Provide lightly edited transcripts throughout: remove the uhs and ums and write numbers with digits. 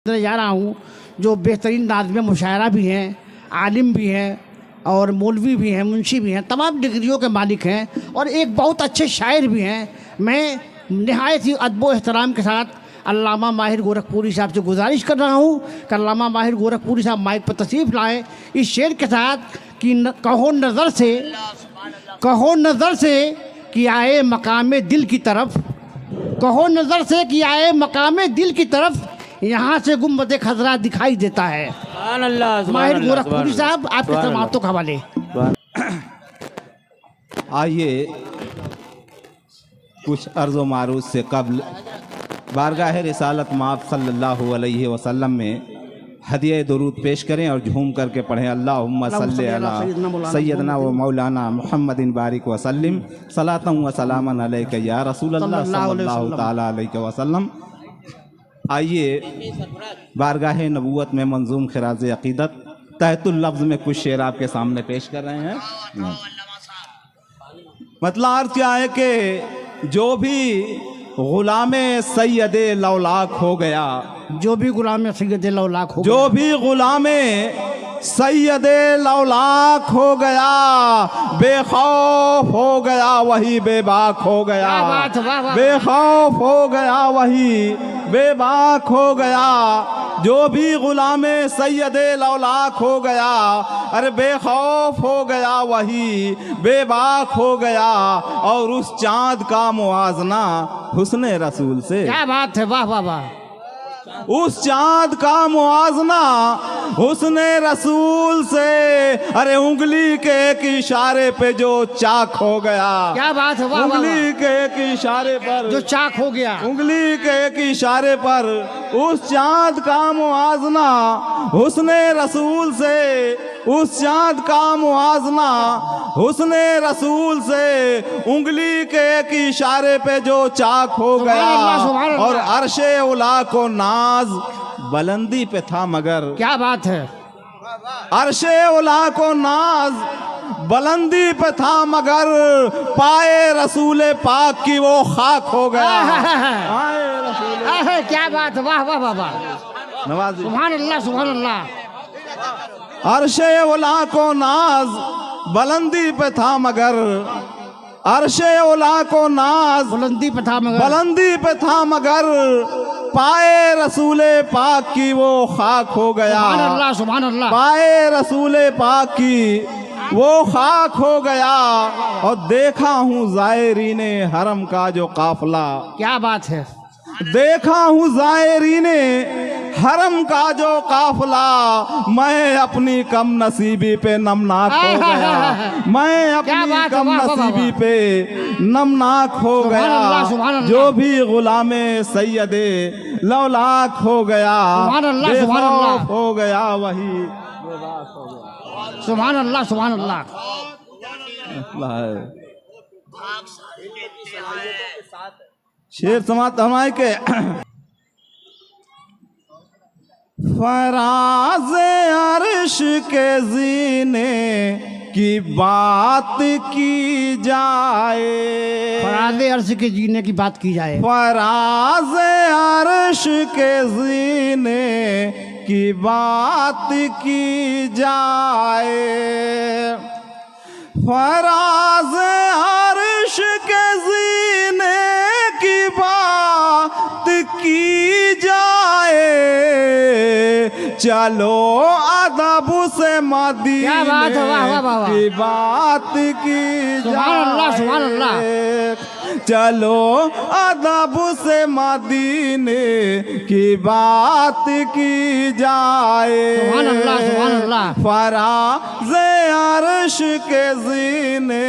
जा रहा हूँ जो बेहतरीन नाज़िम मुशायरा भी हैं, आलिम भी हैं और मौलवी भी हैं, मुंशी भी हैं, तमाम डिग्रियों के मालिक हैं और एक बहुत अच्छे शायर भी हैं। मैं नहायत ही अदब व एहतराम के साथ अल्लामा माहिर गोरखपुरी साहब से गुजारिश कर रहा हूँ कि अल्लामा माहिर गोरखपुरी साहब माइक पर तशरीफ़ लाएँ इस शेर के साथ कि कहो नज़र से कि आए मकाम दिल की तरफ, कहो नज़र से कि आए मकाम दिल की तरफ, यहाँ से गुम्बद खजरा दिखाई देता है। माहिर गोरखपुरी साहब आपके समातों के हवाले। आइए कुछ अर्ज़ो मारूज से कबल बारगाह रिसालत माफ़ सल्लल्लाहु अलैहि वसल्लम में हदिया दुरूद पेश करें और झूम करके पढ़ें। अल्लाहुम्मा सल्ली अला सय्यदना व मौलाना मुहम्मदिन बारिक वसल्लिम सलातन व सलामन अलैका या रसूलल्लाह सल्लल्लाहु ताला अलैहि वसल्लम। आइए बारगाह नबूवत में मंजूम खिराज अक़ीदत तहतुल लफ्ज़ में कुछ शेर आपके सामने पेश कर रहे हैं। मतलब अर्थ क्या है कि जो भी ग़ुलाम सैयद लौलाक हो गया, जो भी गुलाम सैयद लौलाक हो, जो भी ग़ुलाम सैयद लौलाक हो गया, बेखौफ हो गया वही बेबाक हो गया, बेखौफ हो गया वही बेबाक हो गया। जो भी ग़ुलाम सैयद लौलाक हो गया, अरे बेखौफ हो गया वही बेबाक हो गया। और उस चाँद का मुआजना हुस्ने रसूल से, क्या बात है, वाह वाह वाह। उस चाँद का मुआजना हुस्ने रसूल से, अरे उंगली के एक इशारे पे जो चाक हो गया, क्या बात है, वाह उंगली के एक इशारे पर जो चाक हो गया, उंगली के एक इशारे पर उस चाँद का मुआजना हुस्ने रसूल से, उस चाँद का मुआजना हुस्ने रसूल से, उंगली के एक इशारे पे जो चाक हो गया। और अर्शे उला को नाज बुलंदी पे था मगर, क्या बात है, अर्शे उला को नाज बुलंदी पे था मगर, पाए रसूल पाक की वो खाक हो गया। पाए रसूल, क्या बात है, वाह वाह वाह वाह, नवाज़ी, सुभान अल्लाह सुभान अल्लाह। अर्शे उला को नाज बुलंदी पे था मगर, अर्शे उला को नाज बुलंदी पे था मगर, बुलंदी पे था मगर, पाए रसूले पाक की वो खाक हो गया। सुभान अल्लाह सुभान अल्लाह। पाए रसूले पाक की वो खाक हो गया। और देखा हूँ ज़ायरीने हरम का जो काफिला, क्या बात है, देखा हूँ ज़ायरीने हरम का जो काफिला, मैं अपनी कम नसीबी पे नमनाक हो गया, मैं अपनी कम नसीबी पे नमनाक हो गया। जो भी ग़ुलाम सैयद लौलाक हो गया, बेखौफ हो गया वही, सुभान अल्लाह सुभान अल्लाह। शेर समात हमारे के फराज़ अर्श के जीने की बात की जाए, फराज़ अर्श के जीने की बात की जाए, फराज़ अर्श के जीने की बात की जाए, फराज़ अर्श के जीने की बात की जाए। चलो अदब से मदीने की बात की जाए, सुभान अल्लाह। चलो अदब से मदीने की बात की जाए, सुभान अल्लाह सुभान अल्लाह। फराज़ अर्श के जीने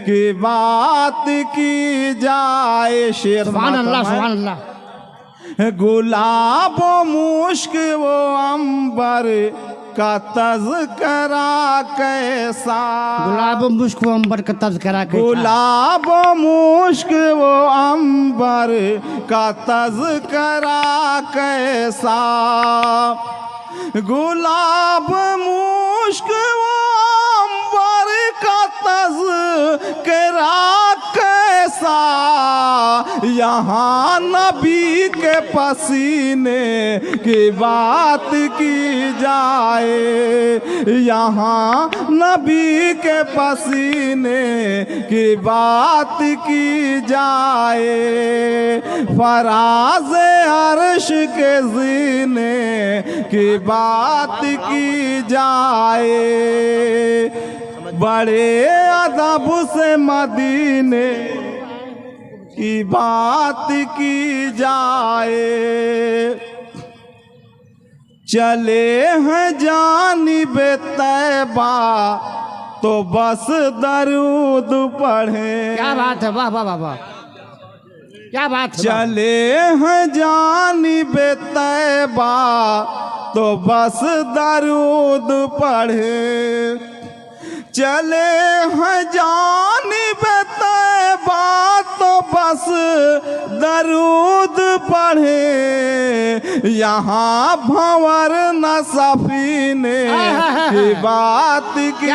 की बात की जाए। शेर सुभान अल्लाह सुभान अल्लाह। गुलाब मुश्क वो अंबर का तज़करा कैसा, गुलाब मुश्क वो अंबर का तज़करा कैसा, गुलाब मुश्क वो अंबर का तज़करा कैसा, गुलाब मुश्क वो अंबर का तज़करा कैसा। ऐसा यहाँ नबी के पसीने की बात की जाए, यहाँ नबी के पसीने की बात की जाए, फराज अर्श के जीने की बात की जाए, बड़े अदब से मदीने की बात की जाए, चले हैं जानिबे तैबा तो बस दरूद पढ़े। क्या बात है, वाह वाह वाह वाह, क्या बात है। चले हैं जानिबे तैबा तो बस दरूद पढ़े, चले हैं जानिबे तैबा तो बस दरूद पढ़े, यहाँ भंवर न सफीने की बात की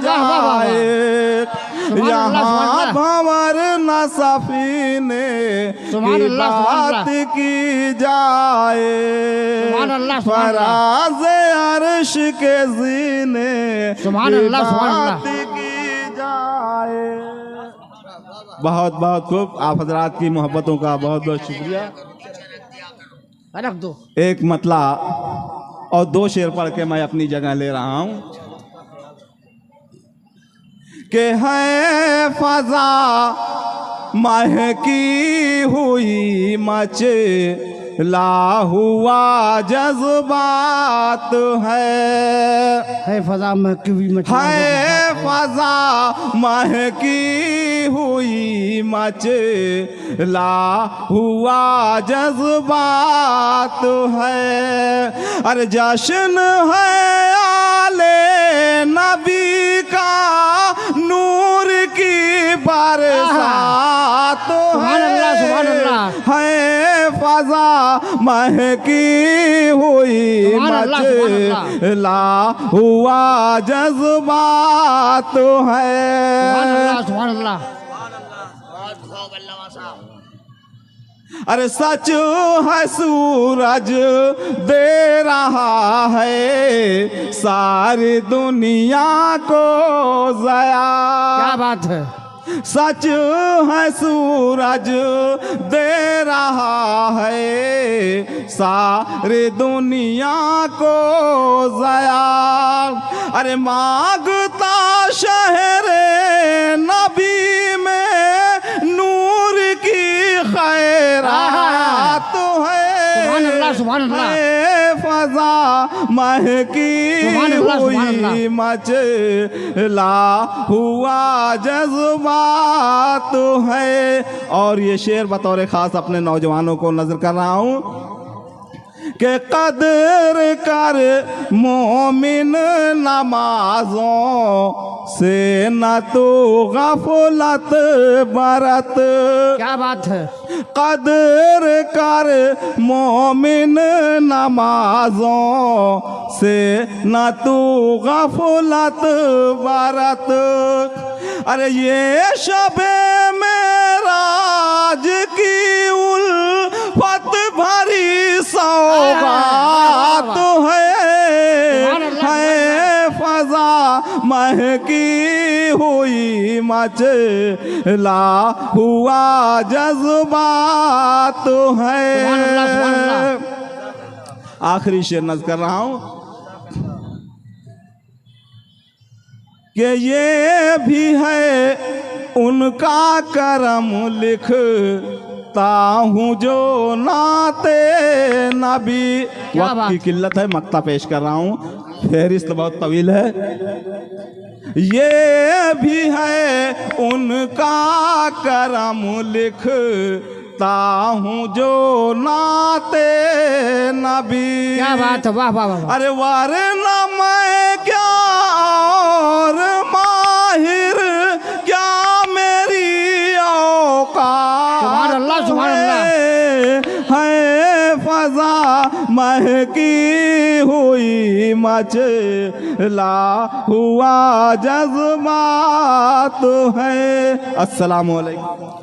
जाए, यहाँ भंवर न सफीने की बात की जाए, फराज अर्श के जीने की बात की जाए। बहुत बहुत खूब, आप हजरात की मोहब्बतों का बहुत बहुत शुक्रिया। रख दो एक मतला और 2 शेर पढ़ के मैं अपनी जगह ले रहा हूं कि है फजा महकी हुई मचे ला हुआ जज्बात है फजा महकी हुई मचे, है फजा महकी हुई मचे ला हुआ जज्बात है, अरे जश्न है आले नबी का नूर की बरसात है फजा महकी हुई मचे ला हुआ जज्बात है। अरे सच है सूरज दे रहा है सारी दुनिया को ज़या। क्या बात है। सच है सूरज दे रहा है सारी दुनिया को ज़या। अरे मांगता शहरे नबी में नूर की खैरात है, फजा महकी हुई मचला हुआ जज्बात है। और ये शेर बतौर ख़ास अपने नौजवानों को नजर कर रहा हूँ कि कदर कर मोमिन नमाजों से न तो गफलत बरत। क्या बात है। कदर कर मोमिन नमाजों से न तू गफलत बरत। अरे ये शबे मेराज की उल्फत भरी सौगात है फजा महकी हुई मचला हुआ जज्बात है। आखिरी शेर नज़र कर रहा हूं कि ये भी है उनका करम लिखता हूँ जो नाते नबी। वक्त की किल्लत है, मक्ता पेश कर रहा हूँ, फहरिस्त बहुत तवील है। ये भी है उनका करम लिखता हूँ जो नाते नबी। क्या बात है, वाह वाह वाह। अरे वरना मैं क्या और माहिर क्या मेरी औकात है फजा महकी हुई मचला हुआ जज्बात है। अस्सलामु अलैकुम।